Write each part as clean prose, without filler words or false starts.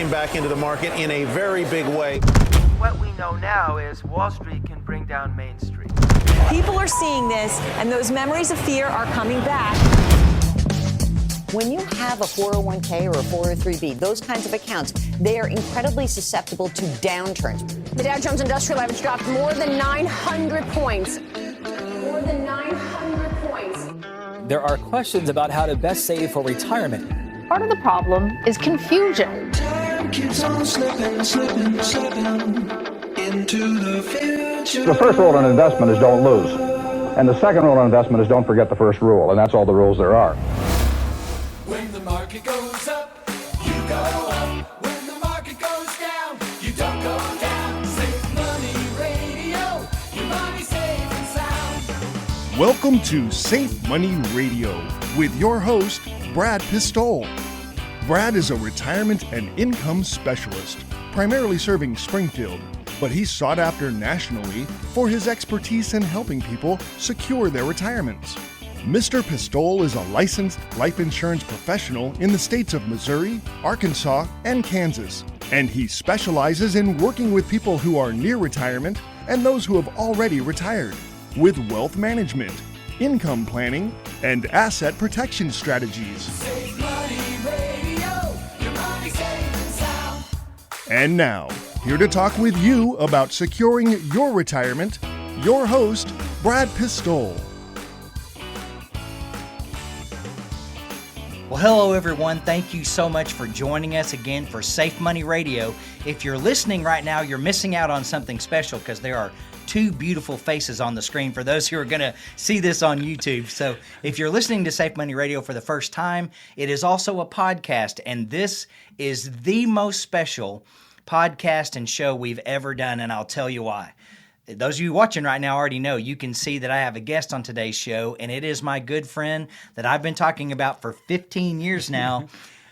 came back into the market in a very big way. What we know now is Wall Street can bring down Main Street. People are seeing this, and those memories of fear are coming back. When you have a 401k or a 403b, those kinds of accounts, they are incredibly susceptible to downturns. The Dow Jones Industrial Average dropped more than 900 points. More than 900 points. There are questions about how to best save for retirement. Part of the problem is confusion. Time keeps on slipping into the future. The first rule in investment is don't lose. And the second rule in investment is don't forget the first rule. And that's all the rules there are. When the market goes up, you go up. When the market goes down, you don't go down. Safe Money Radio, your money safe and sound. Welcome to Safe Money Radio with your host, Brad Pistole. Brad is a retirement and income specialist, primarily serving Springfield, but he's sought after nationally for his expertise in helping people secure their retirements. Mr. Pistole is a licensed life insurance professional in the states of Missouri, Arkansas, and Kansas, and he specializes in working with people who are near retirement and those who have already retired with wealth management, income planning, and asset protection strategies. Safe Money Radio, your money safe and sound. And now, here to talk with you about securing your retirement, your host, Brad Pistole. Well, hello everyone. Thank you so much for joining us again for Safe Money Radio. If you're listening right now, you're missing out on something special because there are two beautiful faces on the screen for those who are going to see this on YouTube. So if you're listening to Safe Money Radio for the first time, it is also a podcast, and this is the most special podcast and show we've ever done, and I'll tell you why. Those of you watching right now already know. You can see that I have a guest on today's show, and it is my good friend that I've been talking about for 15 years now.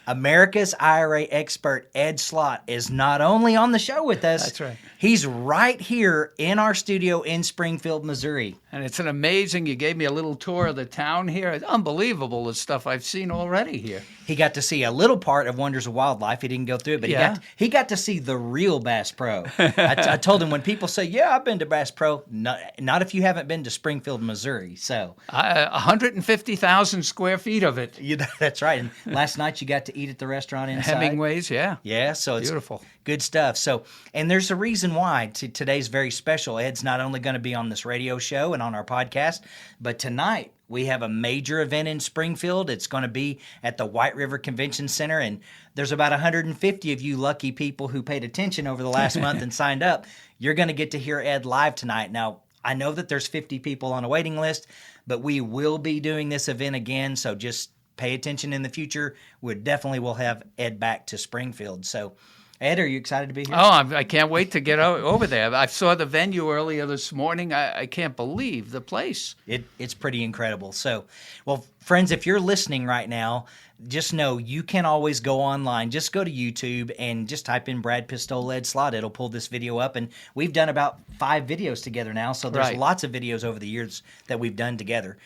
America's IRA expert, Ed Slott, is not only on the show with us. That's right. He's right here in our studio in Springfield, Missouri. And it's an amazing, you gave me a little tour of the town here. It's unbelievable, the stuff I've seen already here. He got to see a little part of Wonders of Wildlife. He didn't go through it, but he got to see the real Bass Pro. I told him when people say, yeah, I've been to Bass Pro, not if you haven't been to Springfield, Missouri. So 150,000 square feet of it. That's right. And last night you got to eat at the restaurant inside. Hemingway's, yeah. Yeah, so it's beautiful. Good stuff. So, and there's a reason why today's very special. Ed's not only going to be on this radio show and on our podcast, but tonight we have a major event in Springfield. It's going to be at the White River Convention Center, and there's about 150 of you lucky people who paid attention over the last month and signed up. You're going to get to hear Ed live tonight. Now, I know that there's 50 people on a waiting list, but we will be doing this event again, so just pay attention in the future. We definitely will have Ed back to Springfield. So, Ed, are you excited to be here? Oh, I can't wait to get over there. I saw the venue earlier this morning. I can't believe the place. It's pretty incredible. So, well, friends, if you're listening right now, just know you can always go online. Just go to YouTube and just type in Brad Pistole Ed Slott. It'll pull this video up. And we've done about 5 videos together now. So there's lots of videos over the years that we've done together.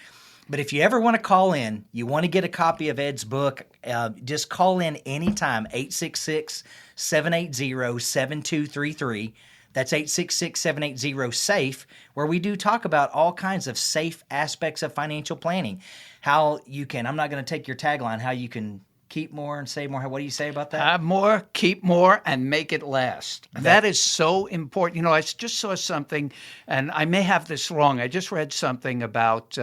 But if you ever want to call in, you want to get a copy of Ed's book, just call in anytime, 866-780-7233. That's 866-780-SAFE, where we do talk about all kinds of safe aspects of financial planning. How you can, I'm not going to take your tagline, how you can keep more and save more. What do you say about that? Have more, keep more, and make it last. That is so important. You know, I just saw something, and I may have this wrong. I just read something about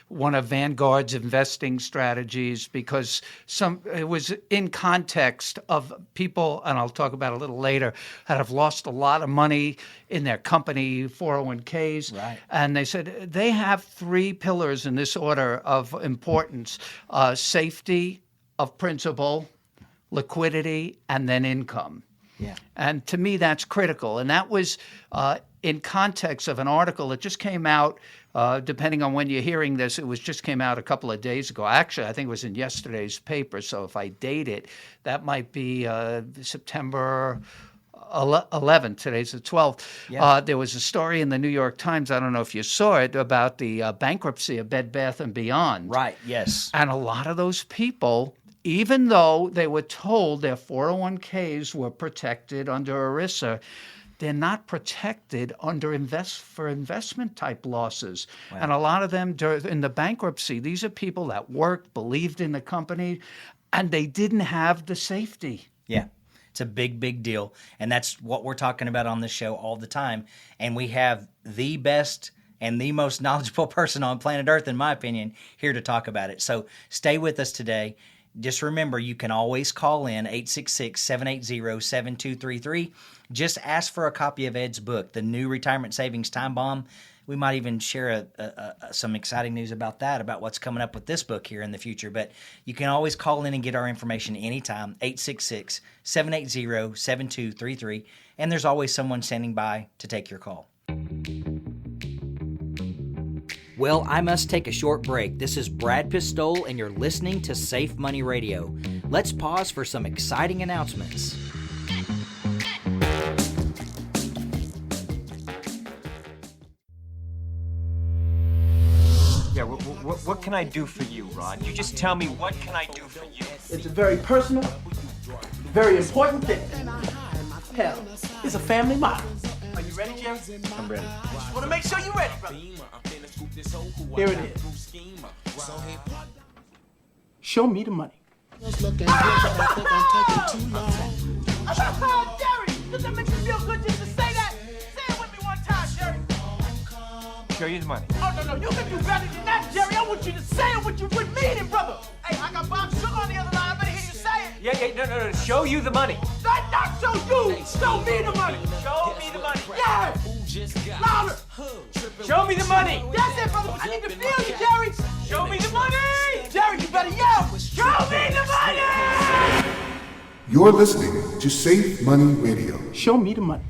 one of Vanguard's investing strategies because it was in context of people, and I'll talk about it a little later, that have lost a lot of money in their company 401ks. Right. And they said they have 3 pillars in this order of importance: safety of principal, liquidity, and then income. Yeah. And to me, that's critical. And that was in context of an article that just came out, depending on when you're hearing this, just came out a couple of days ago. Actually, I think it was in yesterday's paper. So if I date it, that might be September 11th. Today's the 12th. Yeah. There was a story in the New York Times, I don't know if you saw it, about the bankruptcy of Bed Bath & Beyond. Right, yes. And a lot of those people even though they were told their 401ks were protected under ERISA, they're not protected under investment type losses. Wow. And a lot of them in the bankruptcy, these are people that worked, believed in the company, and they didn't have the safety. Yeah. It's a big, big deal. And that's what we're talking about on this show all the time. And we have the best and the most knowledgeable person on planet Earth, in my opinion, here to talk about it. So stay with us today. Just remember, you can always call in 866-780-7233. Just ask for a copy of Ed's book, The New Retirement Savings Time Bomb. We might even share some exciting news about that, about what's coming up with this book here in the future. But you can always call in and get our information anytime, 866-780-7233. And there's always someone standing by to take your call. Well, I must take a short break. This is Brad Pistole, and you're listening to Safe Money Radio. Let's pause for some exciting announcements. Yeah, what can I do for you, Rod? You just tell me, what can I do for you? It's a very personal, very important thing. Hell, it's a family motto. Are you ready, Jerry? I'm ready. Just want to make sure you're ready, brother. Here it is. Show me the money. Jerry, does that make you feel good just to say that? Say it with me one time, Jerry. Show you the money. Oh, no, you can do better than that, Jerry. I want you to say it with meaning, brother. Hey, I got Bob Sugar on the other line. I better hear you say it. Yeah, no. Show you the money. Not show you. Show me the money. Show me the money. Yeah. Louder. Show me the money. That's it, brother. I need to feel you, Jerry. Show me the money. Jerry, you better yell. Show me the money. You're listening to Safe Money Radio. Show me the money.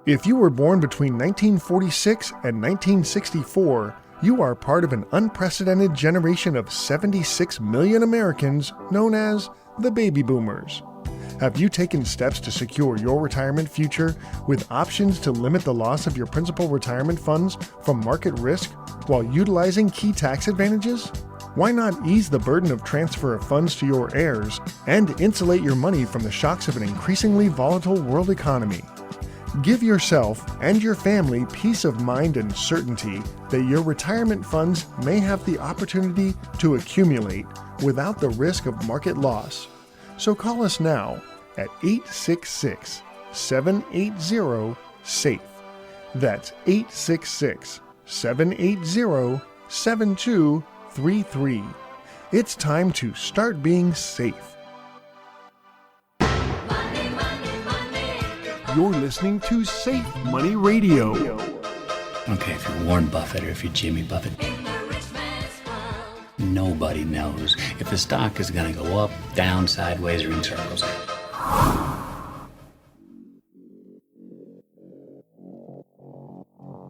If you were born between 1946 and 1964, you are part of an unprecedented generation of 76 million Americans known as the baby boomers. Have you taken steps to secure your retirement future with options to limit the loss of your principal retirement funds from market risk while utilizing key tax advantages? Why not ease the burden of transfer of funds to your heirs and insulate your money from the shocks of an increasingly volatile world economy? Give yourself and your family peace of mind and certainty that your retirement funds may have the opportunity to accumulate without the risk of market loss. So call us now at 866-780-SAFE. That's 866-780-7233. It's time to start being safe. You're listening to Safe Money Radio. Okay, if you're Warren Buffett or if you're Jimmy Buffett, nobody knows if the stock is going to go up, down, sideways, or in circles.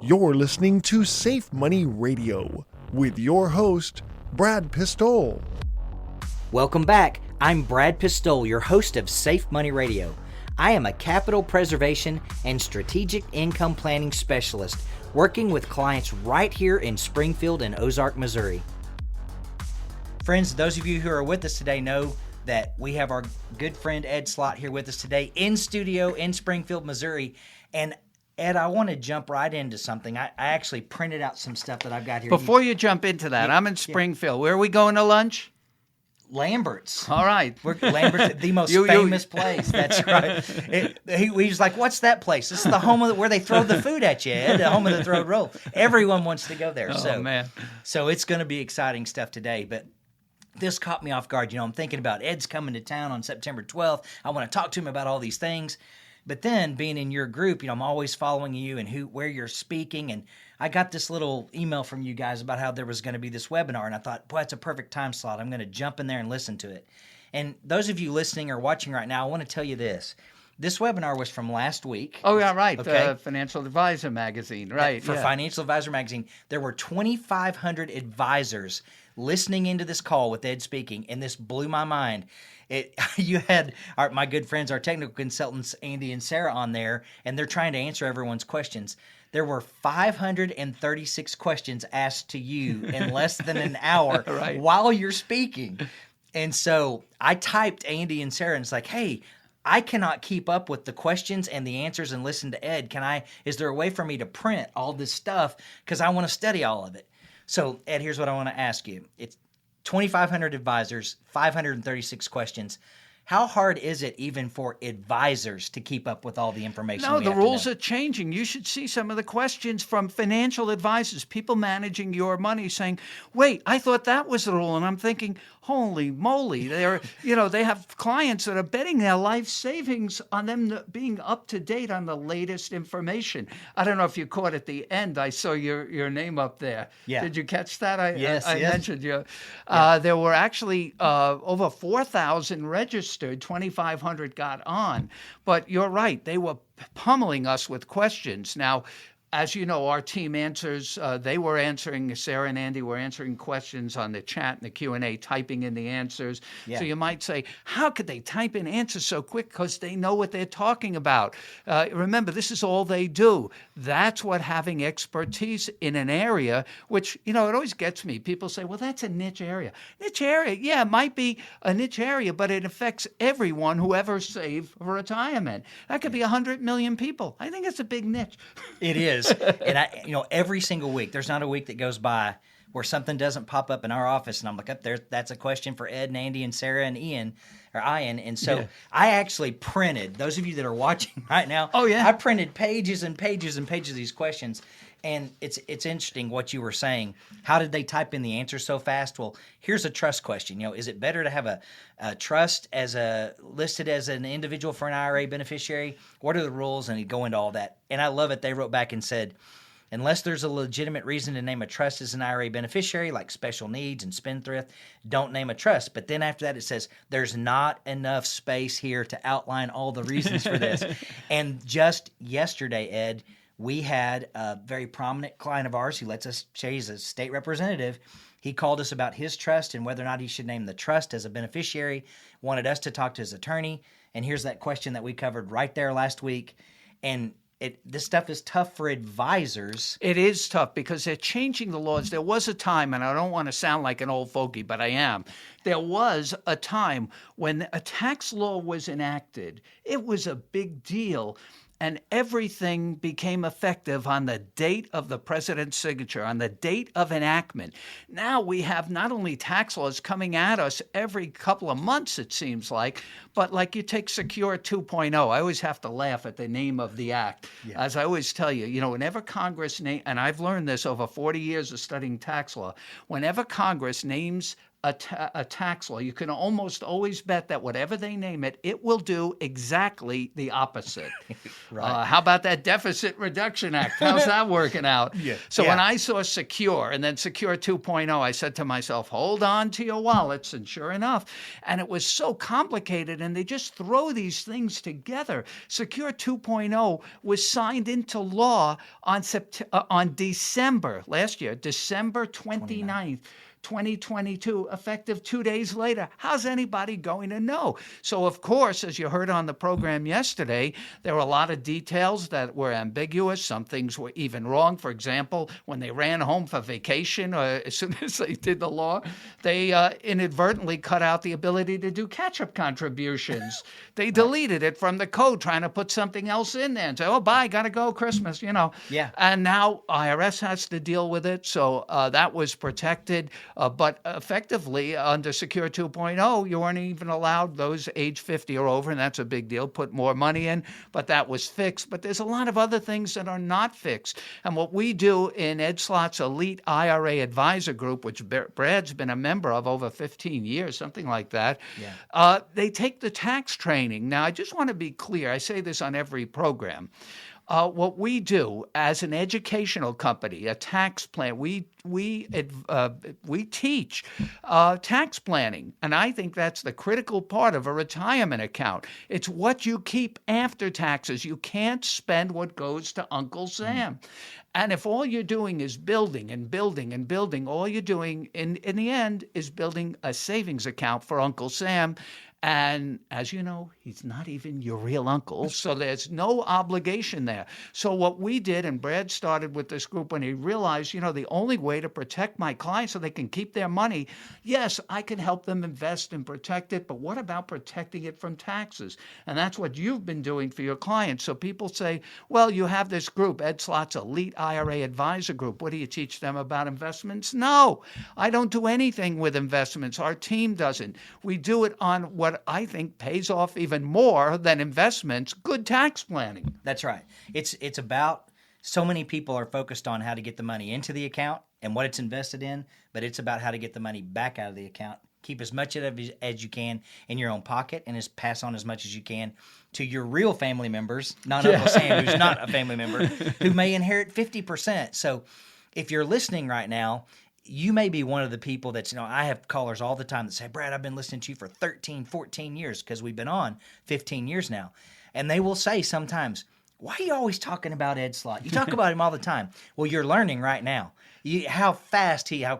You're listening to Safe Money Radio with your host, Brad Pistole. Welcome back. I'm Brad Pistole, your host of Safe Money Radio. I am a capital preservation and strategic income planning specialist working with clients right here in Springfield and Ozark, Missouri. Friends, those of you who are with us today know that we have our good friend Ed Slott here with us today in studio in Springfield, Missouri. And Ed, I want to jump right into something. I actually printed out some stuff that I've got here. Before you jump into that, I'm in Springfield. Where are we going to lunch? Lambert's. All right. Lambert's, the most famous place. That's right. He was like, what's that place? This is the home of where they throw the food at you, Ed, the home of the throw roll. Everyone wants to go there. Man. So it's going to be exciting stuff today. But this caught me off guard. You know, I'm thinking about Ed's coming to town on September 12th. I want to talk to him about all these things. But then being in your group, you know, I'm always following you and where you're speaking. And I got this little email from you guys about how there was going to be this webinar. And I thought, boy, that's a perfect time slot. I'm going to jump in there and listen to it. And those of you listening or watching right now, I want to tell you this. This webinar was from last week. Oh, yeah, right. Okay. Financial Advisor Magazine, right. For Financial Advisor Magazine. There were 2,500 advisors listening into this call with Ed speaking, and this blew my mind. You had my good friends, our technical consultants, Andy and Sarah, on there, and they're trying to answer everyone's questions. There were 536 questions asked to you in less than an hour while you're speaking. And so I typed Andy and Sarah, and it's like, hey, I cannot keep up with the questions and the answers and listen to Ed. Is there a way for me to print all this stuff? Because I want to study all of it. So, Ed, here's what I want to ask you. It's 2,500 advisors, 536 questions. How hard is it even for advisors to keep up with all the information? No, the rules are changing. You should see some of the questions from financial advisors, people managing your money saying, wait, I thought that was the rule. And I'm thinking, holy moly, they have clients that are betting their life savings on them being up to date on the latest information. I don't know if you caught at the end, I saw your name up there. Yeah. Did you catch that? Yes. I mentioned you. There were actually over 4,000 registered. 2,500 got on. But you're right. They were pummeling us with questions. Now, as you know, our team answers. They were answering. Sarah and Andy were answering questions on the chat and the Q&A, typing in the answers. Yeah. So you might say, how could they type in answers so quick? Because they know what they're talking about. Remember, this is all they do. That's what having expertise in an area, which, it always gets me. People say, well, that's a niche area. Niche area, yeah, it might be a niche area, but it affects everyone who ever saved for retirement. That could be 100 million people. I think it's a big niche. It is. And every single week, there's not a week that goes by where something doesn't pop up in our office, and I'm like, that's a question for Ed and Andy and Sarah and Ian. And so I actually printed, those of you that are watching right now, I printed pages and pages and pages of these questions. And it's interesting what you were saying. How did they type in the answer so fast? Well, here's a trust question. Is it better to have a trust listed as an individual for an IRA beneficiary? What are the rules? And he'd go into all that. And I love it. They wrote back and said, unless there's a legitimate reason to name a trust as an IRA beneficiary, like special needs and spendthrift, don't name a trust. But then after that, it says there's not enough space here to outline all the reasons for this. And just yesterday, Ed, we had a very prominent client of ours who lets us say he's a state representative. He called us about his trust and whether or not he should name the trust as a beneficiary, wanted us to talk to his attorney. And here's that question that we covered right there last week. And this stuff is tough for advisors. It is tough because they're changing the laws. There was a time, and I don't want to sound like an old fogey, but I am. There was a time when a tax law was enacted. It was a big deal. And everything became effective on the date of the president's signature, on the date of enactment. Now we have not only tax laws coming at us every couple of months, it seems like, but like you take Secure 2.0. I always have to laugh at the name of the act. Yeah. As I always tell you, whenever Congress and I've learned this over 40 years of studying tax law, whenever Congress names a tax law, you can almost always bet that whatever they name it, it will do exactly the opposite. Right. How about that Deficit Reduction Act? How's that working out? So when I saw Secure and then Secure 2.0, I said to myself, hold on to your wallets. And sure enough, and it was so complicated, and they just throw these things together. Secure 2.0 was signed into law on December last year, December 29th. 2022, effective 2 days later. How's anybody going to know? So, of course, as you heard on the program yesterday, there were a lot of details that were ambiguous. Some things were even wrong. For example, when they ran home for vacation, as soon as they did the law, they inadvertently cut out the ability to do catch-up contributions. They deleted it from the code, trying to put something else in there and say, oh, bye, got to go, Christmas, Yeah. And now IRS has to deal with it. So that was protected. But effectively, under Secure 2.0, you weren't even allowed those age 50 or over, and that's a big deal, put more money in, but that was fixed. But there's a lot of other things that are not fixed. And what we do in Ed Slott's Elite IRA Advisor Group, which Brad's been a member of over 15 years, something like that, they take the tax training. Now, I just want to be clear. I say this on every program. What we do as an educational company, a tax plan, we teach tax planning, and I think that's the critical part of a retirement account. It's what you keep after taxes. You can't spend what goes to Uncle Sam. And if all you're doing is building and building and building, all you're doing in the end is building a savings account for Uncle Sam. And as you know, he's not even your real uncle, so there's no obligation there. So what we did, and Brad started with this group when he realized, the only way to protect my clients so they can keep their money, yes, I can help them invest and protect it, but what about protecting it from taxes? And that's what you've been doing for your clients. So people say, well, you have this group, Ed Slott's Elite IRA Advisor Group. What do you teach them about investments? No, I don't do anything with investments. Our team doesn't. We do it on what I think pays off even more than investments, good tax planning. That's right. It's about, so many people are focused on how to get the money into the account and what it's invested in, but it's about how to get the money back out of the account. Keep as much of it as you can in your own pocket and just pass on as much as you can to your real family members, not Uncle Sam, who's not a family member, who may inherit 50%. So if you're listening right now, you may be one of the people that's, I have callers all the time that say, Brad, I've been listening to you for 13, 14 years because we've been on 15 years now. And they will say sometimes, why are you always talking about Ed Slott? You talk about him all the time. Well, you're learning right now. How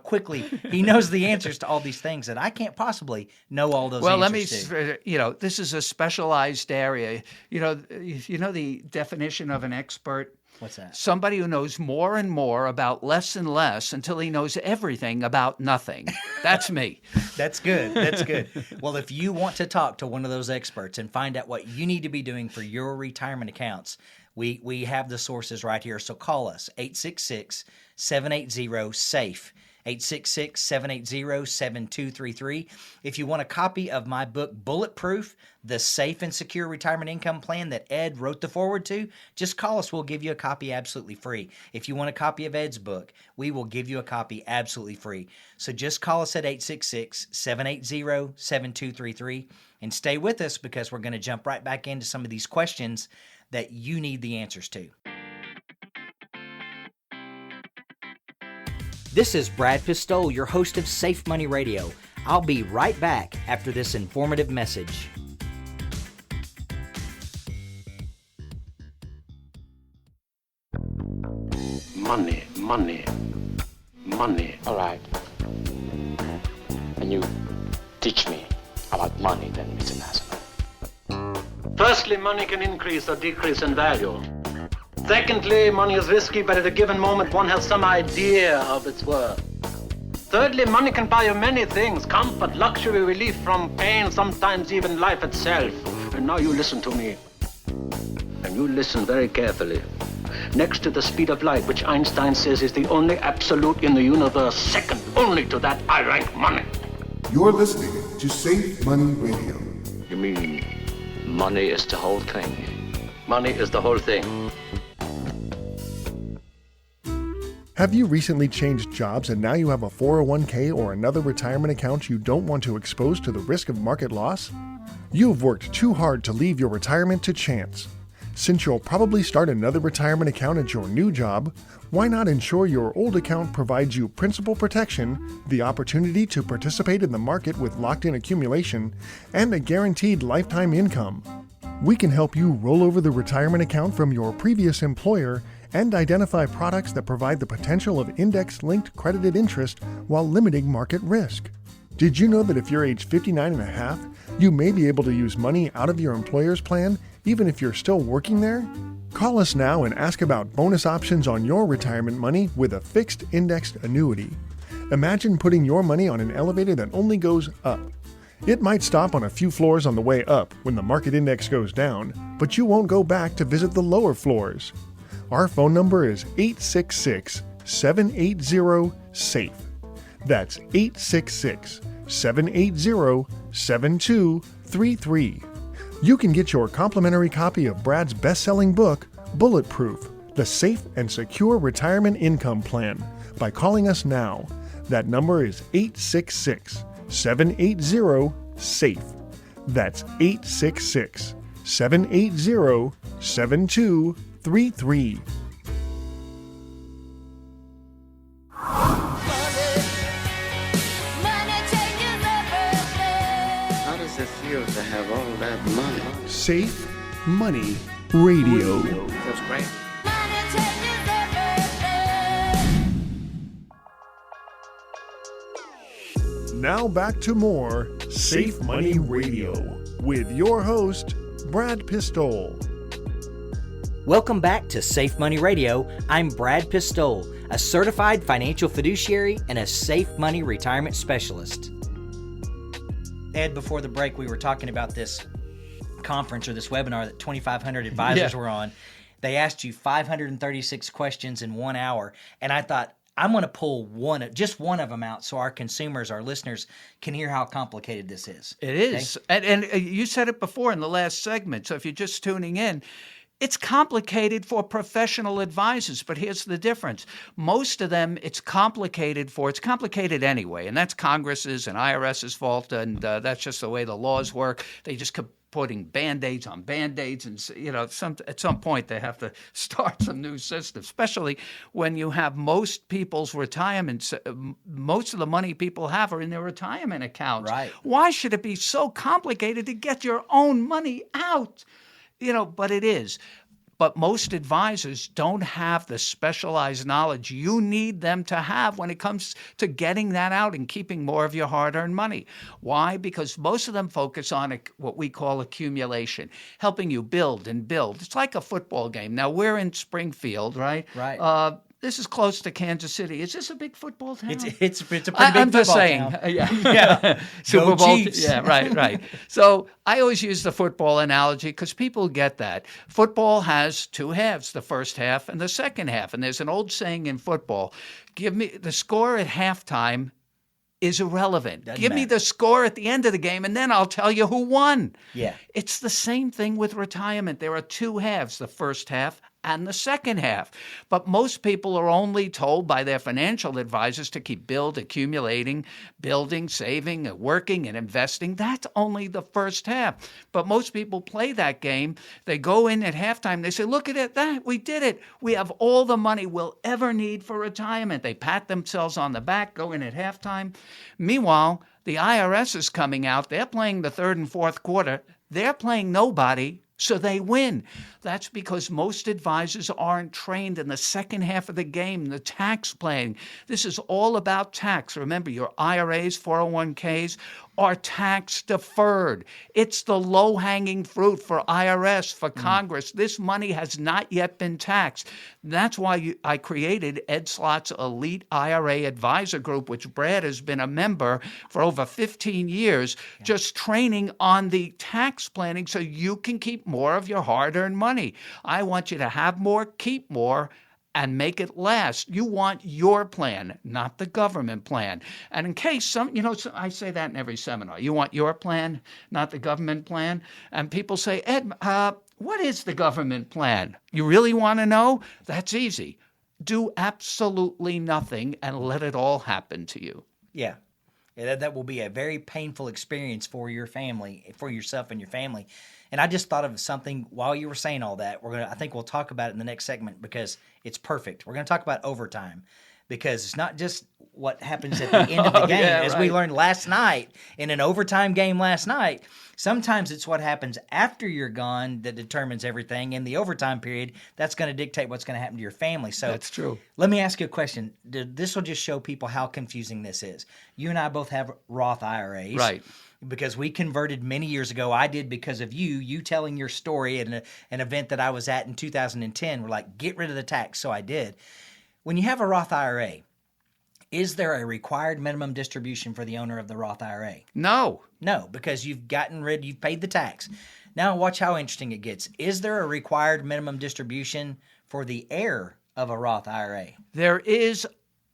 quickly he knows the answers to all these things that I can't possibly know all those answers to. This is a specialized area. You know the definition of an expert? What's that? Somebody who knows more and more about less and less until he knows everything about nothing. That's me. That's good. That's good. Well, if you want to talk to one of those experts and find out what you need to be doing for your retirement accounts, we have the sources right here. So call us, 866-780-SAFE. 866-780-7233. If you want a copy of my book, Bulletproof, the Safe and Secure Retirement Income Plan that Ed wrote the foreword to, just call us. We'll give you a copy absolutely free. If you want a copy of Ed's book, we will give you a copy absolutely free. So just call us at 866-780-7233 and stay with us because we're going to jump right back into some of these questions that you need the answers to. This is Brad Pistole, your host of Safe Money Radio. I'll be right back after this informative message. Money. All right. And you teach me about money then, Mr. Nassau. Firstly, money can increase or decrease in value. Secondly, money is risky, but at a given moment one has some idea of its worth. Thirdly, money can buy you many things: comfort, luxury, relief from pain, sometimes even life itself. And now you listen to me. And you listen very carefully. Next to the speed of light, which Einstein says is the only absolute in the universe, second only to that, I rank money. You're listening to Safe Money Radio. You mean money is the whole thing? Money is the whole thing. Have you recently changed jobs and now you have a 401k or another retirement account you don't want to expose to the risk of market loss? You've worked too hard to leave your retirement to chance. Since you'll probably start another retirement account at your new job, why not ensure your old account provides you principal protection, the opportunity to participate in the market with locked-in accumulation, and a guaranteed lifetime income? We can help you roll over the retirement account from your previous employer and identify products that provide the potential of index-linked credited interest while limiting market risk. Did you know that if you're age 59 and a half, you may be able to use money out of your employer's plan even if you're still working there? Call us now and ask about bonus options on your retirement money with a fixed indexed annuity. Imagine putting your money on an elevator that only goes up. It might stop on a few floors on the way up when the market index goes down, but you won't go back to visit the lower floors. Our phone number is 866-780-SAFE. That's 866-780-7233. You can get your complimentary copy of Brad's best-selling book, Bulletproof, the Safe and Secure Retirement Income Plan, by calling us now. That number is 866-780-SAFE. That's 866-780-7233. does it feel to have all that money? Safe Money Radio. That's great. Now back to more Safe Money Radio with your host, Brad Pistole. Welcome back to Safe Money Radio. I'm Brad Pistole, a certified financial fiduciary and a safe money retirement specialist. Ed, before the break, we were talking about this conference or this webinar that 2,500 advisors were on. They asked you 536 questions in 1 hour, and I thought, I'm going to pull just one of them out so our consumers, our listeners, can hear how complicated this is. It is. Okay? And you said it before in the last segment, so if you're just tuning in, it's complicated for professional advisors, but here's the difference. Most of them, it's complicated anyway, and that's Congress's and IRS's fault, and that's just the way the laws work. They just keep putting Band-Aids on Band-Aids, and at some point they have to start some new system, especially when you have most people's retirements, most of the money people have are in their retirement accounts. Right. Why should it be so complicated to get your own money out? But it is. But most advisors don't have the specialized knowledge you need them to have when it comes to getting that out and keeping more of your hard-earned money. Why? Because most of them focus on what we call accumulation, helping you build and build. It's like a football game. Now, we're in Springfield, right? Right. This is close to Kansas City. Is this a big football town? It's a pretty big football I'm just saying. town. Yeah. Super Bowl. Chiefs. Yeah, right. So I always use the football analogy because people get that. Football has two halves, the first half and the second half. And there's an old saying in football, give me the score at halftime is irrelevant. Give me the score at the end of the game, and then I'll tell you who won. Yeah. It's the same thing with retirement. There are two halves, the first half and the second half. But most people are only told by their financial advisors to keep accumulating, building, saving, working, and investing. That's only the first half. But most people play that game. They go in at halftime. They say, look at it. We did it. We have all the money we'll ever need for retirement. They pat themselves on the back, go in at halftime. Meanwhile, the IRS is coming out. They're playing the third and fourth quarter. They're playing nobody. So they win. That's because most advisors aren't trained in the second half of the game, the tax planning. This is all about tax. Remember, your IRAs, 401ks are tax deferred. It's the low-hanging fruit for IRS, for Congress. This money has not yet been taxed. That's why I created Ed Slott's Elite IRA Advisor Group, which Brad has been a member for over 15 years, just training on the tax planning so you can keep more of your hard-earned money. I want you to have more, keep more, and make it last. You want your plan, not the government plan. And in case I say that in every seminar. You want your plan, not the government plan. And people say, Ed, what is the government plan? You really want to know? That's easy. Do absolutely nothing and let it all happen to you. Yeah. That will be a very painful experience for your family, for yourself and your family. And I just thought of something while you were saying all that. I think we'll talk about it in the next segment because it's perfect. We're going to talk about overtime because it's not just what happens at the end of the game. As we learned last night in an overtime game last night, sometimes it's what happens after you're gone that determines everything. In the overtime period, that's going to dictate what's going to happen to your family. So that's true. Let me ask you a question. This will just show people how confusing this is. You and I both have Roth IRAs. Right. Because we converted many years ago. I did because of you telling your story at an event that I was at in 2010. We're like, get rid of the tax. So I did. When you have a Roth IRA, is there a required minimum distribution for the owner of the Roth IRA? No. No, because you've paid the tax. Now watch how interesting it gets. Is there a required minimum distribution for the heir of a Roth IRA? There is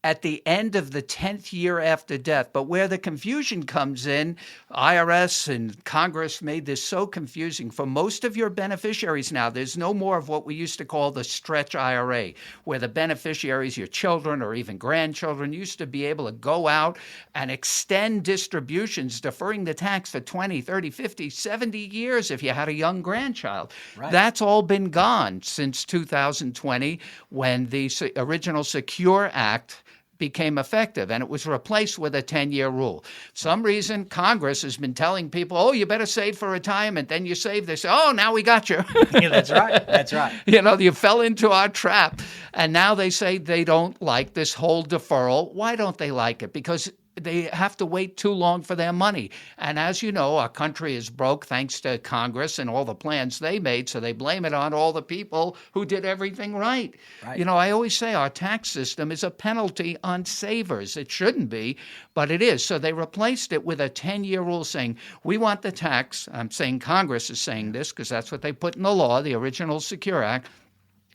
at the end of the 10th year after death. But where the confusion comes in, IRS and Congress made this so confusing. For most of your beneficiaries now, there's no more of what we used to call the stretch IRA, where the beneficiaries, your children or even grandchildren, used to be able to go out and extend distributions, deferring the tax for 20, 30, 50, 70 years if you had a young grandchild. Right. That's all been gone since 2020 when the original Secure Act became effective, and it was replaced with a 10-year rule. Some reason Congress has been telling people, oh, you better save for retirement. Then you save. They say, oh, now we got you. Yeah, that's right. That's right. You fell into our trap. And now they say they don't like this whole deferral. Why don't they like it? Because they have to wait too long for their money. And as you know, our country is broke thanks to Congress and all the plans they made, so they blame it on all the people who did everything right. I always say our tax system is a penalty on savers. It shouldn't be, but it is. So they replaced it with a 10-year rule saying, we want the tax. I'm saying Congress is saying this because that's what they put in the law, the original Secure Act.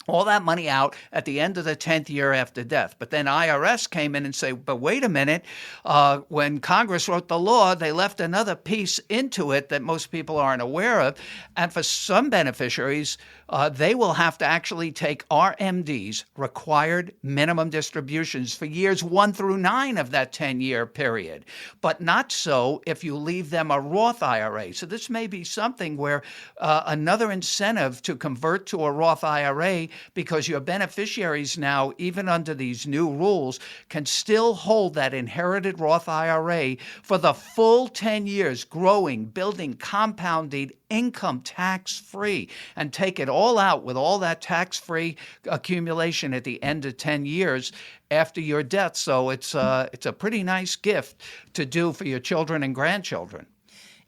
All that money out at the end of the 10th year after death. But then IRS came in and said, but wait a minute, when Congress wrote the law, they left another piece into it that most people aren't aware of. And for some beneficiaries, they will have to actually take RMDs, required minimum distributions, for years 1 through 9 of that 10-year period. But not so if you leave them a Roth IRA. So this may be something where another incentive to convert to a Roth IRA, because your beneficiaries now, even under these new rules, can still hold that inherited Roth IRA for the full 10 years, growing, building, compounded income tax-free, and take it all out with all that tax-free accumulation at the end of 10 years after your death. So it's a pretty nice gift to do for your children and grandchildren.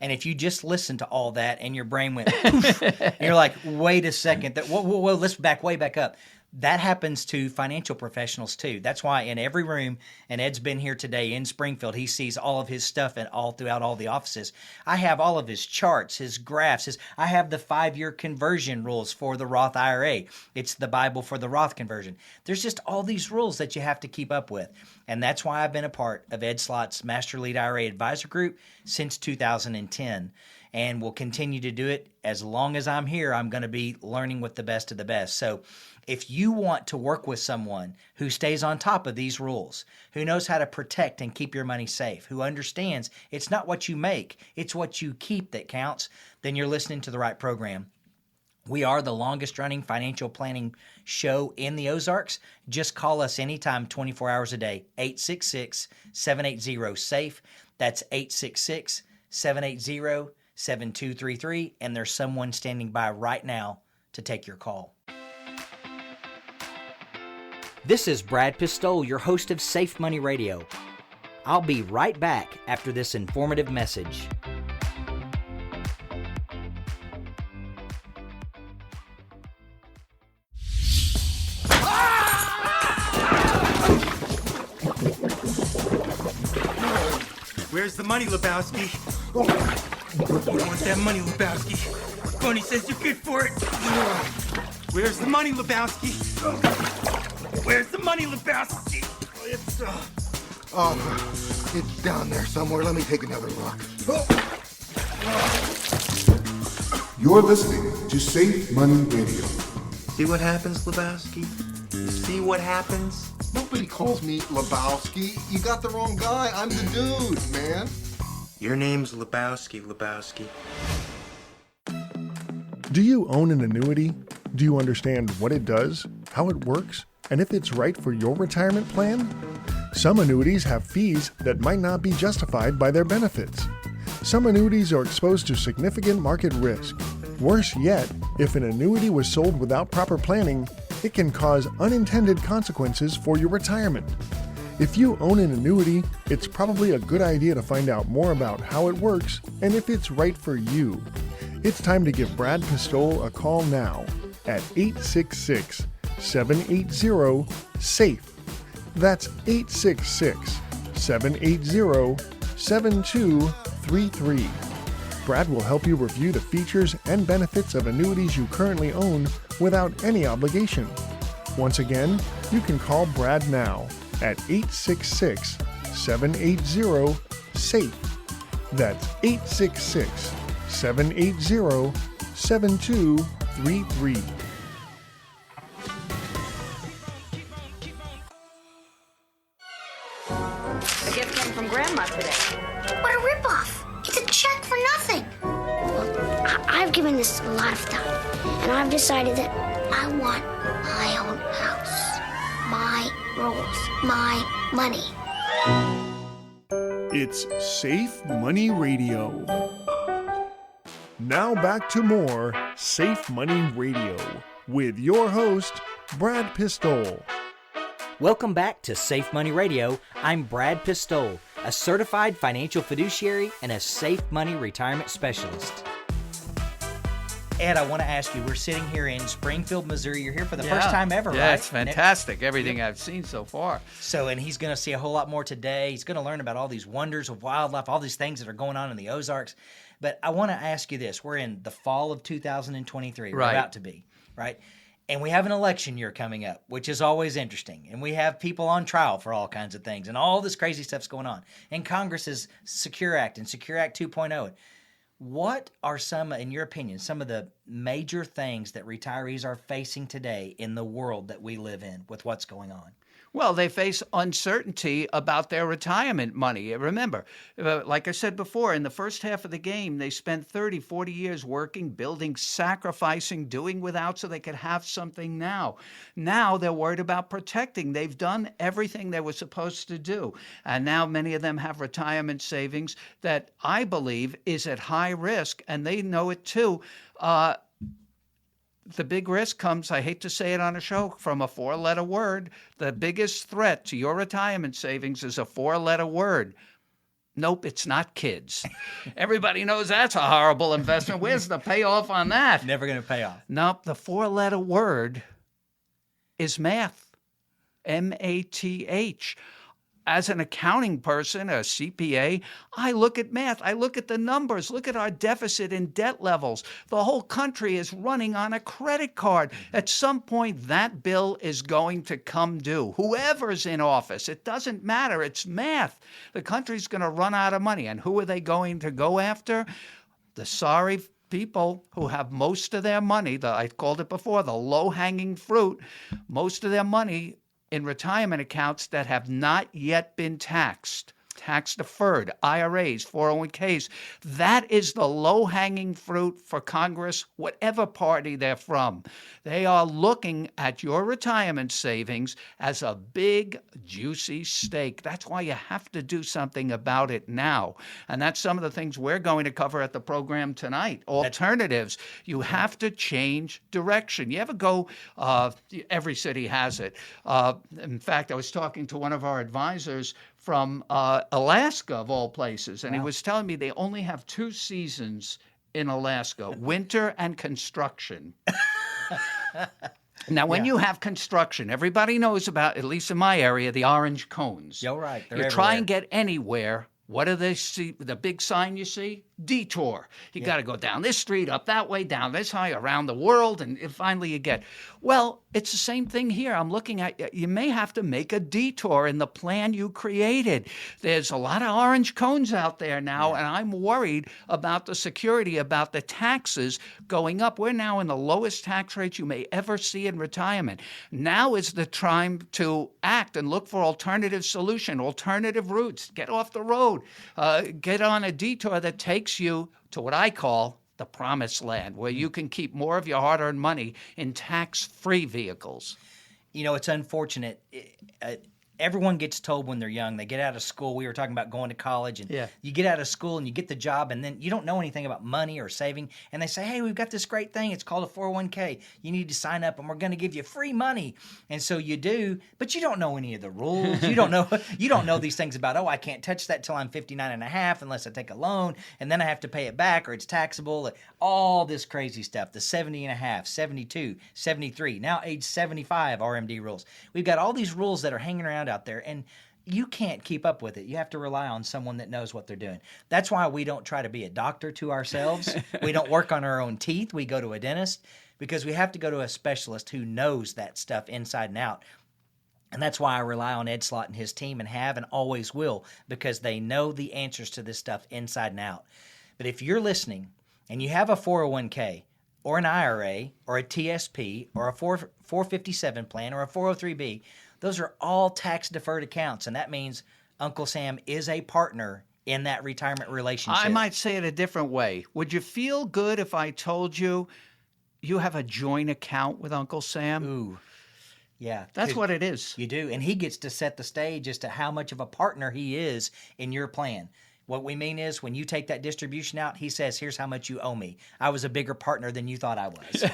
And if you just listen to all that and your brain went poof, and you're like, wait a second, let's way back up. That happens to financial professionals too. That's why in every room, and Ed's been here today in Springfield, he sees all of his stuff and all throughout all the offices. I have all of his charts, his graphs. I have the 5-year conversion rules for the Roth IRA. It's the Bible for the Roth conversion. There's just all these rules that you have to keep up with. And that's why I've been a part of Ed Slott's Master Lead IRA Advisor Group since 2010. And will continue to do it as long as I'm here. I'm going to be learning with the best of the best. So if you want to work with someone who stays on top of these rules, who knows how to protect and keep your money safe, who understands it's not what you make, it's what you keep that counts, then you're listening to the right program. We are the longest running financial planning show in the Ozarks. Just call us anytime, 24 hours a day, 866-780-SAFE. That's 866-780-7233, and there's someone standing by right now to take your call. This is Brad Pistole, your host of Safe Money Radio. I'll be right back after this informative message. Where's the money, Lebowski? You want that money, Lebowski? Bernie says you're good for it. Where's the money, Lebowski? Where's the money, Lebowski? It's down there somewhere. Let me take another look. You're listening to Safe Money Radio. See what happens, Lebowski? See what happens? Nobody calls me Lebowski. You got the wrong guy. I'm the dude, man. Your name's Lebowski, Lebowski. Do you own an annuity? Do you understand what it does, how it works, and if it's right for your retirement plan? Some annuities have fees that might not be justified by their benefits. Some annuities are exposed to significant market risk. Worse yet, if an annuity was sold without proper planning, it can cause unintended consequences for your retirement. If you own an annuity, it's probably a good idea to find out more about how it works and if it's right for you. It's time to give Brad Pistole a call now at 866-780-SAFE. That's 866-780-7233. Brad will help you review the features and benefits of annuities you currently own without any obligation. Once again, you can call Brad now at 866-780-SAFE. That's 866-780-7233. A gift came from Grandma today. What a ripoff! It's a check for nothing. Look, I've given this a lot of thought, and I've decided that I want my own house. My rules. My money. It's Safe Money Radio. Now back to more Safe Money Radio with your host, Brad Pistole. Welcome back to Safe Money Radio. I'm Brad Pistole, a certified financial fiduciary and a safe money retirement specialist. Ed, I want to ask you, we're sitting here in Springfield, Missouri. You're here for the first time ever, right? Yeah, it's fantastic, everything I've seen so far. So, and he's going to see a whole lot more today. He's going to learn about all these wonders of wildlife, all these things that are going on in the Ozarks. But I want to ask you this. We're in the fall of 2023. We're about to be, right? And we have an election year coming up, which is always interesting. And we have people on trial for all kinds of things. And all this crazy stuff's going on. And Congress's Secure Act and Secure Act 2.0. What are some, in your opinion, some of the major things that retirees are facing today in the world that we live in with what's going on? Well, they face uncertainty about their retirement money. Remember, like I said before, in the first half of the game, they spent 30, 40 years working, building, sacrificing, doing without so they could have something now. Now they're worried about protecting. They've done everything they were supposed to do. And now many of them have retirement savings that I believe is at high risk, and they know it too. The big risk comes, I hate to say it on a show, from a four-letter word. The biggest threat to your retirement savings is a four-letter word. Nope, it's not kids. Everybody knows that's a horrible investment. Where's the payoff on that? Never going to pay off. Nope, the four-letter word is math. M-A-T-H. As an accounting person, a CPA, I look at math. I look at the numbers. Look at our deficit and debt levels. The whole country is running on a credit card. At some point, that bill is going to come due. Whoever's in office, it doesn't matter. It's math. The country's going to run out of money. And who are they going to go after? The sorry people who have most of their money, I called it before, the low-hanging fruit, most of their money in retirement accounts that have not yet been taxed, tax deferred, IRAs, 401ks. That is the low-hanging fruit for Congress, whatever party they're from. They are looking at your retirement savings as a big, juicy steak. That's why you have to do something about it now. And that's some of the things we're going to cover at the program tonight. Alternatives. You have to change direction. You ever go, every city has it. In fact, I was talking to one of our advisors from Alaska, of all places, and he was telling me they only have 2 seasons in Alaska, winter and construction. Now, when you have construction, everybody knows about, at least in my area, the orange cones. You're right. You try and get anywhere. What do they see? The big sign you see? Detour. You got to go down this street, up that way, down this high, around the world, and finally you get. Well, it's the same thing here. I'm looking at, you may have to make a detour in the plan you created. There's a lot of orange cones out there now, and I'm worried about the security, about the taxes going up. We're now in the lowest tax rates you may ever see in retirement. Now is the time to act and look for alternative solution, alternative routes. Get off the road. Get on a detour that takes you to what I call the promised land, where you can keep more of your hard-earned money in tax-free vehicles. You know, it's unfortunate. Everyone gets told when they're young, they get out of school. We were talking about going to college, and you get out of school and you get the job, and then you don't know anything about money or saving. And they say, hey, we've got this great thing. It's called a 401k. You need to sign up, and we're going to give you free money. And so you do, but you don't know any of the rules. You don't know these things about, I can't touch that till I'm 59 and a half unless I take a loan, and then I have to pay it back or it's taxable. All this crazy stuff, the 70 and a half, 72, 73, now age 75 RMD rules. We've got all these rules that are hanging around out there, and you can't keep up with it. You have to rely on someone that knows what they're doing. That's why we don't try to be a doctor to ourselves. We don't work on our own teeth. We go to a dentist because we have to go to a specialist who knows that stuff inside and out. And that's why I rely on Ed Slott and his team, and have and always will, because they know the answers to this stuff inside and out. But if you're listening and you have a 401k or an IRA or a TSP or a 457 plan or a 403b, those are all tax-deferred accounts, and that means Uncle Sam is a partner in that retirement relationship. I might say it a different way. Would you feel good if I told you you have a joint account with Uncle Sam? Ooh. Yeah. That's what it is. You do. And he gets to set the stage as to how much of a partner he is in your plan. What we mean is when you take that distribution out, he says, here's how much you owe me. I was a bigger partner than you thought I was.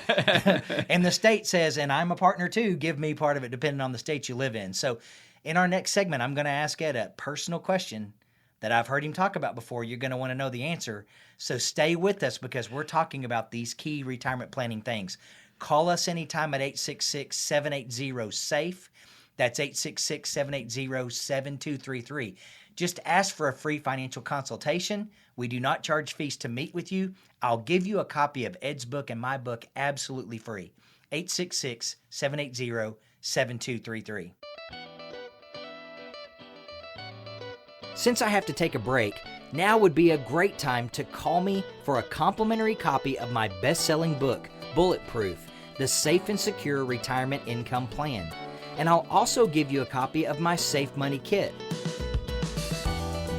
And the state says, and I'm a partner too, give me part of it depending on the state you live in. So in our next segment, I'm going to ask Ed a personal question that I've heard him talk about before. You're going to want to know the answer. So stay with us because we're talking about these key retirement planning things. Call us anytime at 866-780-SAFE. That's 866-780-7233. Just ask for a free financial consultation. We do not charge fees to meet with you. I'll give you a copy of Ed's book and my book absolutely free. 866-780-7233. Since I have to take a break, now would be a great time to call me for a complimentary copy of my best-selling book, Bulletproof, The Safe and Secure Retirement Income Plan. And I'll also give you a copy of my Safe Money Kit.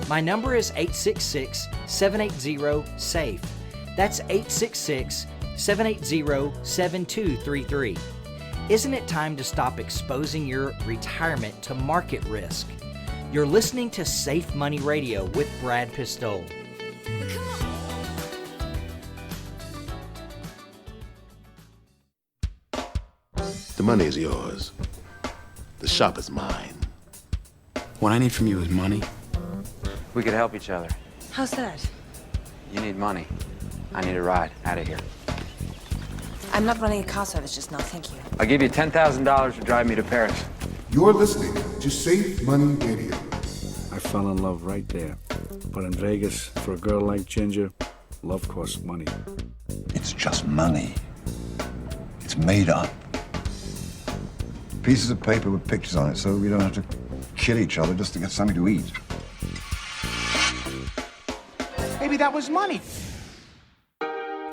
My number is 866-780-SAFE. That's 866-780-7233. Isn't it time to stop exposing your retirement to market risk? You're listening to Safe Money Radio with Brad Pistole. The money is yours. The shop is mine. What I need from you is money. We could help each other. How's that? You need money. I need a ride out of here. I'm not running a car service just now, thank you. I'll give you $10,000 to drive me to Paris. You're listening to Safe Money Radio. I fell in love right there. But in Vegas, for a girl like Ginger, love costs money. It's just money. It's made up. Pieces of paper with pictures on it so we don't have to kill each other just to get something to eat. Maybe that was money.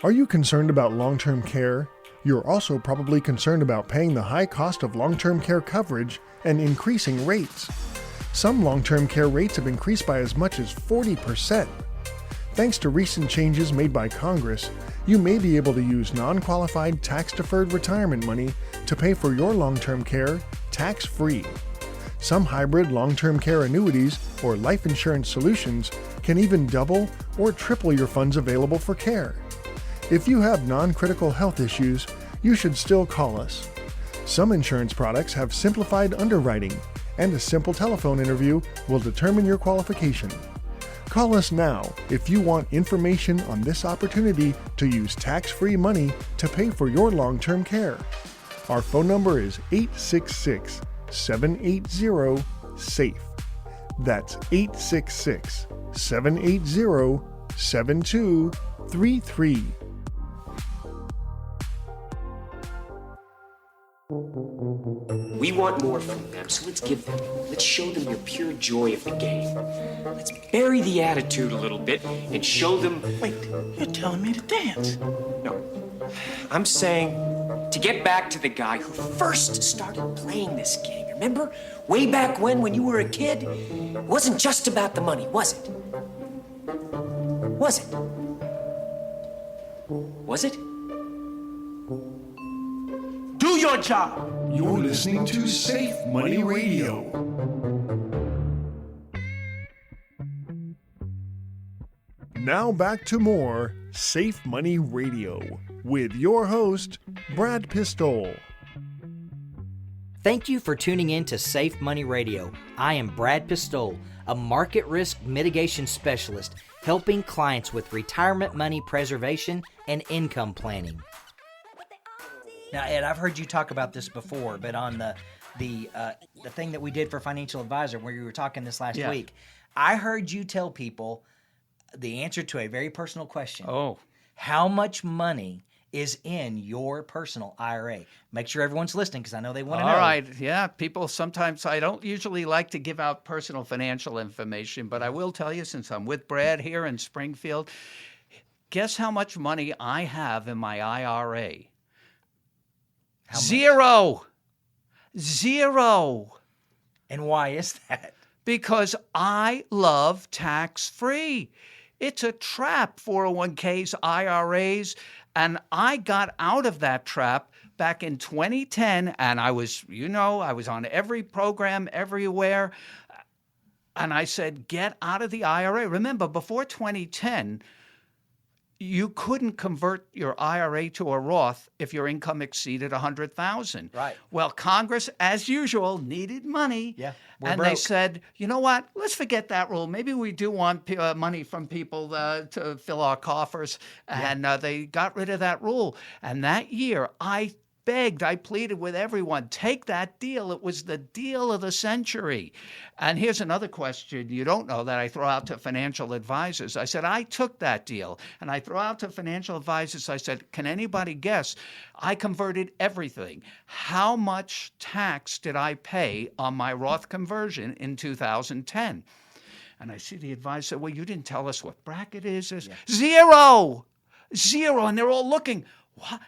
Are you concerned about long-term care? You're also probably concerned about paying the high cost of long-term care coverage and increasing rates. Some long-term care rates have increased by as much as 40%. Thanks to recent changes made by Congress, you may be able to use non-qualified tax-deferred retirement money to pay for your long-term care tax-free. Some hybrid long-term care annuities or life insurance solutions can even double or triple your funds available for care. If you have non-critical health issues, you should still call us. Some insurance products have simplified underwriting, and a simple telephone interview will determine your qualification. Call us now if you want information on this opportunity to use tax-free money to pay for your long-term care. Our phone number is 866-780-SAFE. That's 866-780-7233. We want more from them, so let's give them. Let's show them your pure joy of the game. Let's bury the attitude a little bit and show them... Wait, you're telling me to dance? No. I'm saying to get back to the guy who first started playing this game. Remember? Way back when you were a kid? It wasn't just about the money, was it? Was it? Was it? Do your job. You're listening to Safe Money Radio. Now back to more Safe Money Radio with your host, Brad Pistole. Thank you for tuning in to Safe Money Radio. I am Brad Pistole, a market risk mitigation specialist helping clients with retirement money preservation and income planning. Now, Ed, I've heard you talk about this before, but on the thing that we did for Financial Advisor, where you were talking this last week, I heard you tell people the answer to a very personal question. Oh. How much money is in your personal IRA? Make sure everyone's listening because I know they want to know. All right. Yeah, people sometimes, I don't usually like to give out personal financial information, but I will tell you since I'm with Brad here in Springfield, guess how much money I have in my IRA? Zero. And why is that? Because I love tax-free. It's a trap, 401ks, IRAs. And I got out of that trap back in 2010. And I was, I was on every program everywhere. And I said, get out of the IRA. Remember, before 2010, you couldn't convert your IRA to a Roth if your income exceeded $100,000. Right. Well, Congress, as usual, needed money. Yeah. And they said, you know what? Let's forget that rule. Maybe we do want money from people to fill our coffers. And they got rid of that rule. And that year, I begged, I pleaded with everyone, take that deal. It was the deal of the century. And here's another question you don't know that I throw out to financial advisors. I said, I took that deal. And I throw out to financial advisors, I said, can anybody guess? I converted everything. How much tax did I pay on my Roth conversion in 2010? And I see the advisor say, well, you didn't tell us what bracket is. Zero. And they're all looking.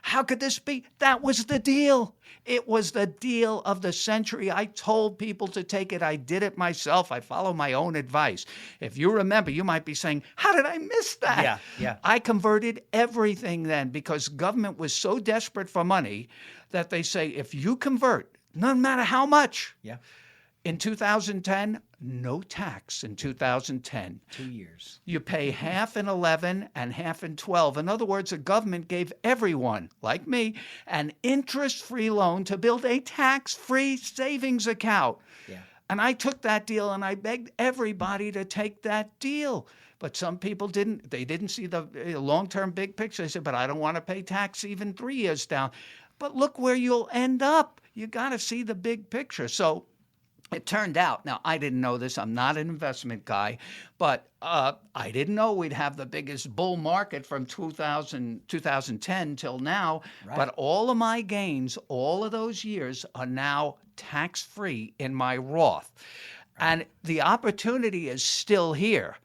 How could this be? That was the deal. It was the deal of the century. I told people to take it. I did it myself. I follow my own advice. If you remember, you might be saying, how did I miss that? Yeah. I converted everything then because government was so desperate for money that they say, if you convert, no matter how much. Yeah. In 2010, no tax in 2010. 2 years. You pay half in 11 and half in 12. In other words, the government gave everyone, like me, an interest-free loan to build a tax-free savings account. Yeah. And I took that deal and I begged everybody to take that deal. But some people didn't. They didn't see the long-term big picture. They said, but I don't want to pay tax even 3 years down. But look where you'll end up. You got to see the big picture. So it turned out, now I didn't know this, I'm not an investment guy, but I didn't know we'd have the biggest bull market from 2010 till now. Right. But all of my gains, all of those years are now tax-free in my Roth. Right. And the opportunity is still here.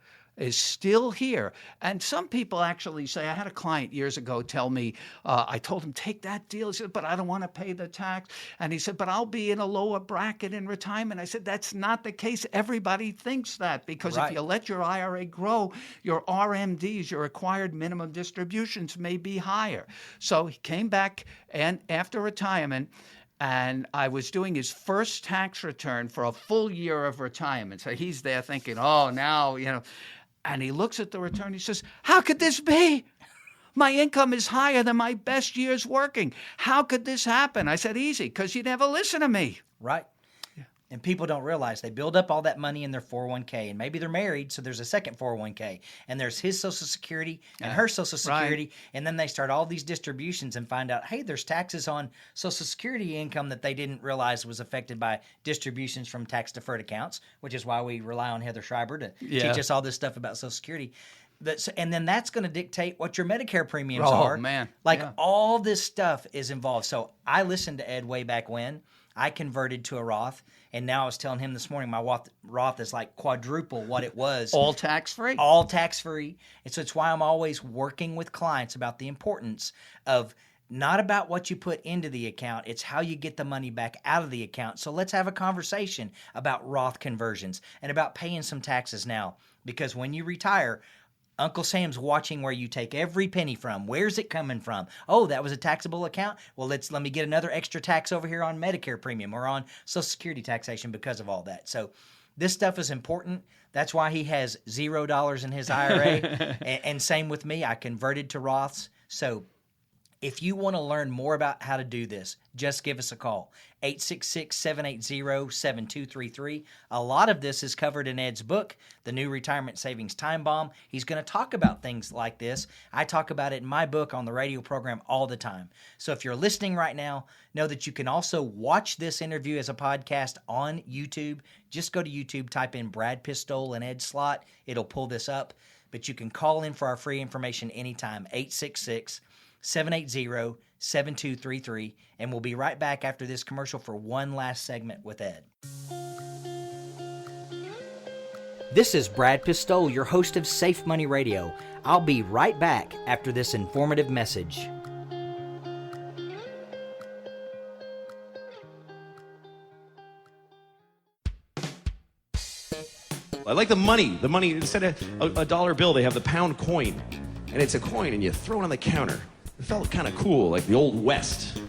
And some people actually say, I had a client years ago tell me, I told him, take that deal. He said, but I don't want to pay the tax. And he said, but I'll be in a lower bracket in retirement. I said, that's not the case. Everybody thinks that because if you let your IRA grow, your RMDs, your required minimum distributions may be higher. So he came back and after retirement, and I was doing his first tax return for a full year of retirement. So he's there thinking, oh, now, and he looks at the return. He says, how could this be? My income is higher than my best years working. How could this happen? I said, easy, because you never listen to me. Right. Yeah. And people don't realize they build up all that money in their 401k, and maybe they're married, so there's a second 401k, and there's his Social Security and her Social Security, and then they start all these distributions and find out, hey, there's taxes on Social Security income that they didn't realize was affected by distributions from tax-deferred accounts, which is why we rely on Heather Schreiber to teach us all this stuff about Social Security. And then that's going to dictate what your Medicare premiums are. Oh, man. All this stuff is involved. So I listened to Ed way back when. I converted to a Roth, and now I was telling him this morning my Roth is like quadruple what it was. All tax-free? All tax-free. And so it's why I'm always working with clients about the importance of not about what you put into the account, it's how you get the money back out of the account. So let's have a conversation about Roth conversions and about paying some taxes now, because when you retire, Uncle Sam's watching where you take every penny from. Where's it coming from? Oh, that was a taxable account? Well, let me get another extra tax over here on Medicare premium or on Social Security taxation because of all that. So this stuff is important. That's why he has $0 in his IRA. and same with me. I converted to Roths. So if you want to learn more about how to do this, just give us a call, 866-780-7233. A lot of this is covered in Ed's book, The New Retirement Savings Time Bomb. He's going to talk about things like this. I talk about it in my book on the radio program all the time. So if you're listening right now, know that you can also watch this interview as a podcast on YouTube. Just go to YouTube, type in Brad Pistole and Ed Slott. It'll pull this up. But you can call in for our free information anytime, 866-780-7233, and we'll be right back after this commercial for one last segment with Ed. This is Brad Pistole, your host of Safe Money Radio. I'll be right back after this informative message. I like the money. The money, instead of a dollar bill, they have the pound coin. And it's a coin, and you throw it on the counter. It felt kind of cool, like the Old West.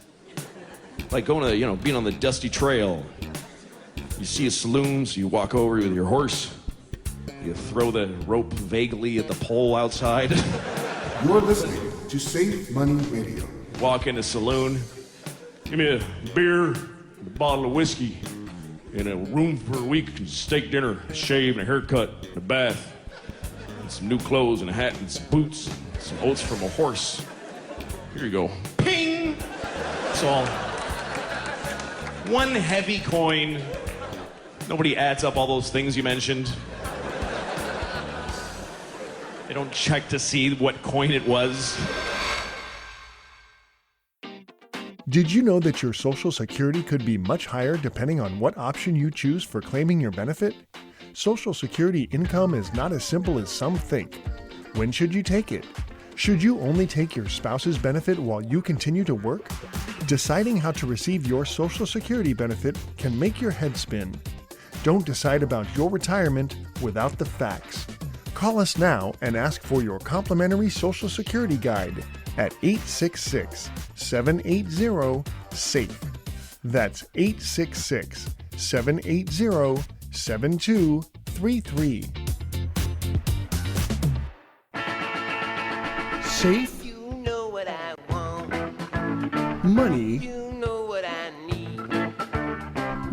Like going to, being on the dusty trail. You see a saloon, so you walk over with your horse. You throw the rope vaguely at the pole outside. You're listening to Safe Money Radio. Walk in a saloon. Give me a beer, a bottle of whiskey, and a room for a week, and steak dinner, a shave, and a haircut, and a bath, and some new clothes, and a hat, and some boots, and some oats from a horse. Here you go. Ping! That's all. One heavy coin. Nobody adds up all those things you mentioned. They don't check to see what coin it was. Did you know that your Social Security could be much higher depending on what option you choose for claiming your benefit? Social Security income is not as simple as some think. When should you take it? Should you only take your spouse's benefit while you continue to work? Deciding how to receive your Social Security benefit can make your head spin. Don't decide about your retirement without the facts. Call us now and ask for your complimentary Social Security guide at 866-780-SAFE. That's 866-780-7233. Safe. You know what I want. Money. You know what I need.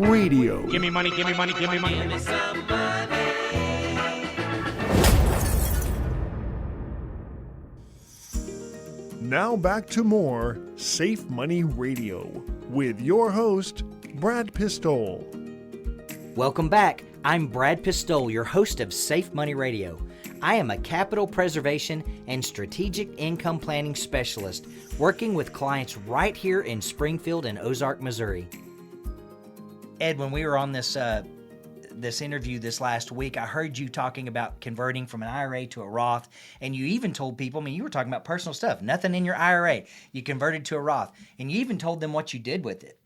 Radio. Give me money, give me money, give me money. Give me some money. Now back to more Safe Money Radio with your host, Brad Pistole. Welcome back. I'm Brad Pistole, your host of Safe Money Radio. I am a capital preservation and strategic income planning specialist working with clients right here in Springfield and Ozark, Missouri. Ed, when we were on this interview this last week, I heard you talking about converting from an IRA to a Roth, and you even told people, you were talking about personal stuff, nothing in your IRA. You converted to a Roth, and you even told them what you did with it.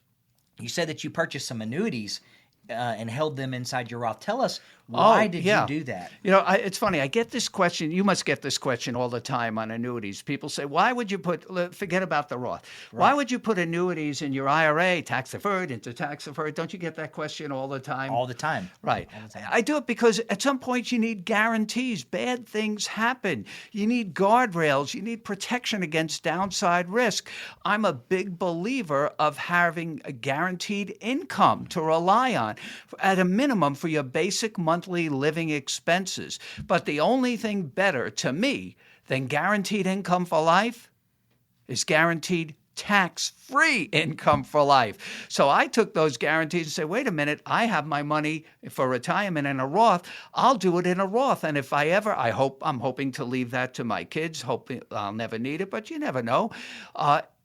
You said that you purchased some annuities and held them inside your Roth. Tell us, why did you do that? It's funny. I get this question. You must get this question all the time on annuities. People say, why would you forget about the Roth. Right. Why would you put annuities in your IRA, tax deferred, into tax deferred? Don't you get that question all the time? All the time. Right. All the time. I do it because at some point you need guarantees. Bad things happen. You need guardrails. You need protection against downside risk. I'm a big believer of having a guaranteed income to rely on, at a minimum, for your basic monthly living expenses. But the only thing better to me than guaranteed income for life is guaranteed tax-free income for life. So I took those guarantees and said, wait a minute, I have my money for retirement in a Roth. I'll do it in a Roth. And if I'm hoping to leave that to my kids, hoping I'll never need it, but you never know.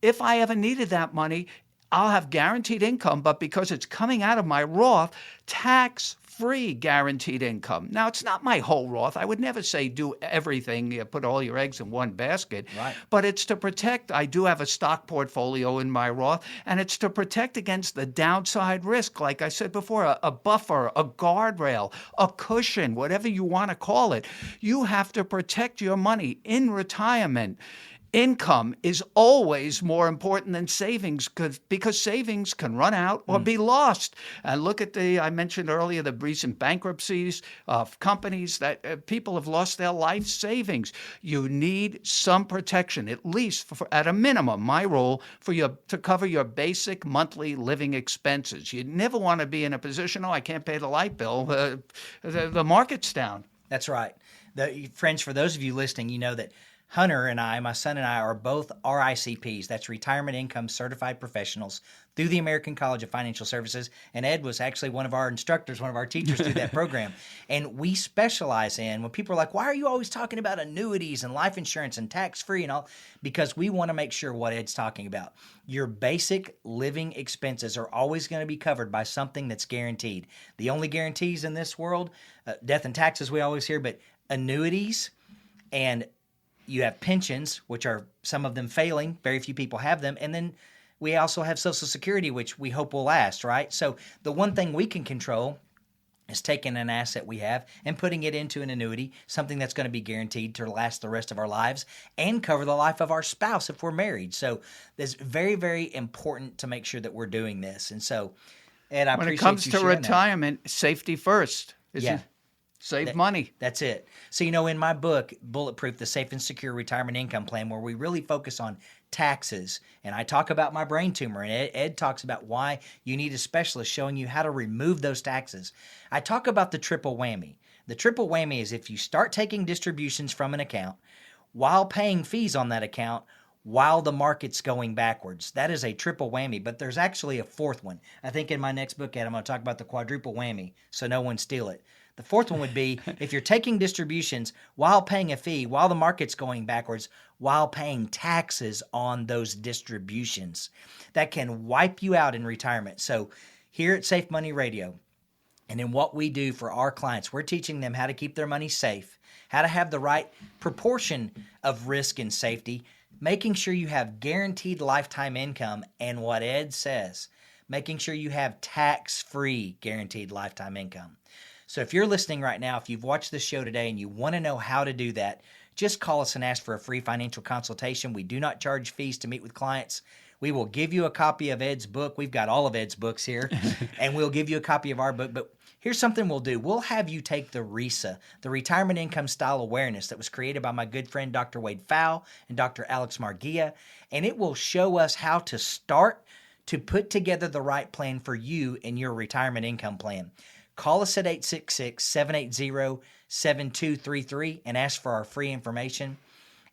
If I ever needed that money, I'll have guaranteed income, but because it's coming out of my Roth, tax-free guaranteed income. Now, it's not my whole Roth. I would never say do everything, put all your eggs in one basket. Right. But it's to protect. I do have a stock portfolio in my Roth, and it's to protect against the downside risk. Like I said before, a buffer, a guardrail, a cushion, whatever you want to call it. You have to protect your money in retirement. Income is always more important than savings because savings can run out or be lost. And look at I mentioned earlier, the recent bankruptcies of companies that people have lost their life savings. You need some protection, at least at a minimum, my rule, to cover your basic monthly living expenses. You never want to be in a position, I can't pay the light bill. The market's down. That's right. Friends, for those of you listening, you know that Hunter and I, my son and I, are both RICPs. That's Retirement Income Certified Professionals through the American College of Financial Services. And Ed was actually one of our instructors, one of our teachers through that program. And we specialize in, when people are like, why are you always talking about annuities and life insurance and tax-free and all? Because we want to make sure what Ed's talking about. Your basic living expenses are always going to be covered by something that's guaranteed. The only guarantees in this world, death and taxes we always hear, but annuities, and you have pensions, which are some of them failing. Very few people have them. And then we also have Social Security, which we hope will last, right? So the one thing we can control is taking an asset we have and putting it into an annuity, something that's going to be guaranteed to last the rest of our lives and cover the life of our spouse if we're married. So it's very, very important to make sure that we're doing this. And so, Ed, I when appreciate it comes you to sharing retirement, safety first. Yeah. Save money. That's it. So, in my book, Bulletproof, the Safe and Secure Retirement Income Plan, where we really focus on taxes, and I talk about my brain tumor, and Ed talks about why you need a specialist showing you how to remove those taxes. I talk about the triple whammy. The triple whammy is if you start taking distributions from an account while paying fees on that account while the market's going backwards. That is a triple whammy, but there's actually a fourth one. I think in my next book, Ed, I'm going to talk about the quadruple whammy, so no one steal it. The fourth one would be if you're taking distributions while paying a fee, while the market's going backwards, while paying taxes on those distributions. That can wipe you out in retirement. So here at Safe Money Radio, and in what we do for our clients, we're teaching them how to keep their money safe, how to have the right proportion of risk and safety, making sure you have guaranteed lifetime income, and what Ed says, making sure you have tax-free guaranteed lifetime income. So if you're listening right now, if you've watched this show today and you want to know how to do that, just call us and ask for a free financial consultation. We do not charge fees to meet with clients. We will give you a copy of Ed's book. We've got all of Ed's books here, and we'll give you a copy of our book. But here's something we'll do. We'll have you take the RISA, the Retirement Income Style Awareness that was created by my good friend Dr. Wade Fowle and Dr. Alex Marguia, and it will show us how to start to put together the right plan for you and your retirement income plan. Call us at 866-780-7233 and ask for our free information.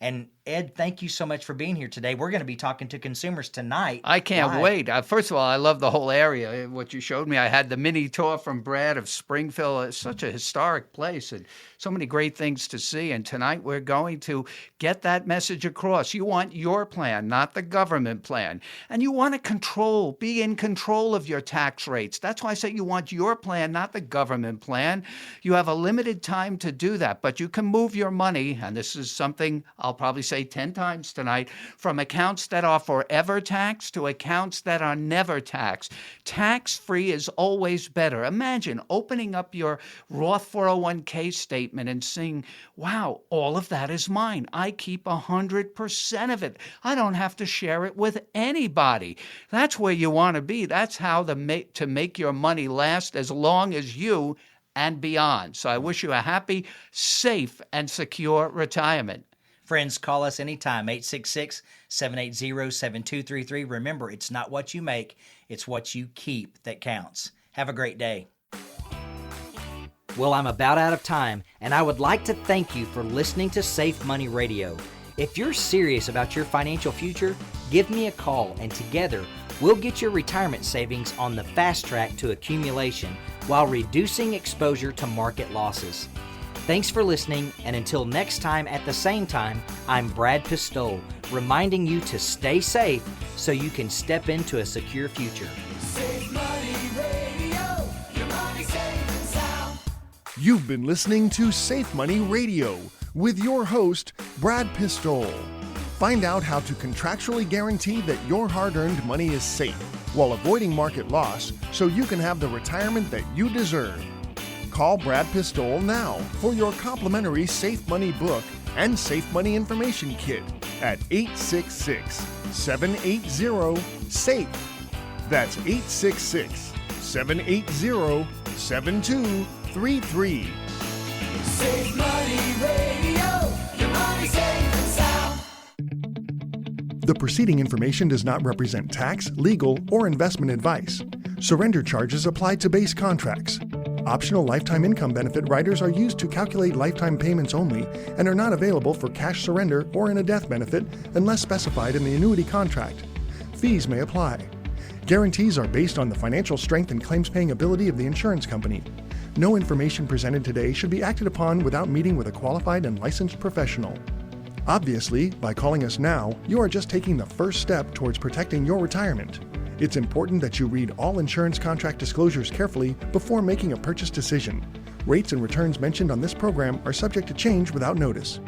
And Ed, thank you so much for being here today. We're going to be talking to consumers tonight. I can't live. wait. First of all, I love the whole area. What you showed me, I had the mini tour from Brad of Springfield. It's such a historic place and so many great things to see. And tonight we're going to get that message across. You want your plan, not the government plan. And you want to be in control of your tax rates. That's why I say you want your plan, not the government plan. You have a limited time to do that, but you can move your money, and this is something I'll probably say 10 times tonight, from accounts that are forever taxed to accounts that are never taxed. Tax-free is always better. Imagine opening up your Roth 401k statement and seeing, wow, all of that is mine. I keep 100% of it. I don't have to share it with anybody. That's where you want to be. That's how to make your money last as long as you and beyond. So I wish you a happy, safe, and secure retirement. Friends, call us anytime, 866-780-7233. Remember, it's not what you make, it's what you keep that counts. Have a great day. Well, I'm about out of time, and I would like to thank you for listening to Safe Money Radio. If you're serious about your financial future, give me a call, and together we'll get your retirement savings on the fast track to accumulation while reducing exposure to market losses. Thanks for listening, and until next time at the same time, I'm Brad Pistole, reminding you to stay safe so you can step into a secure future. Safe Money Radio, your money safe and sound. You've been listening to Safe Money Radio with your host, Brad Pistole. Find out how to contractually guarantee that your hard-earned money is safe while avoiding market loss so you can have the retirement that you deserve. Call Brad Pistole now for your complimentary Safe Money book and Safe Money information kit at 866-780-SAFE. That's 866-780-7233. Safe Money Radio, your money safe and sound. The preceding information does not represent tax, legal, or investment advice. Surrender charges apply to base contracts. Optional lifetime income benefit riders are used to calculate lifetime payments only and are not available for cash surrender or in a death benefit unless specified in the annuity contract. Fees may apply. Guarantees are based on the financial strength and claims-paying ability of the insurance company. No information presented today should be acted upon without meeting with a qualified and licensed professional. Obviously, by calling us now, you are just taking the first step towards protecting your retirement. It's important that you read all insurance contract disclosures carefully before making a purchase decision. Rates and returns mentioned on this program are subject to change without notice.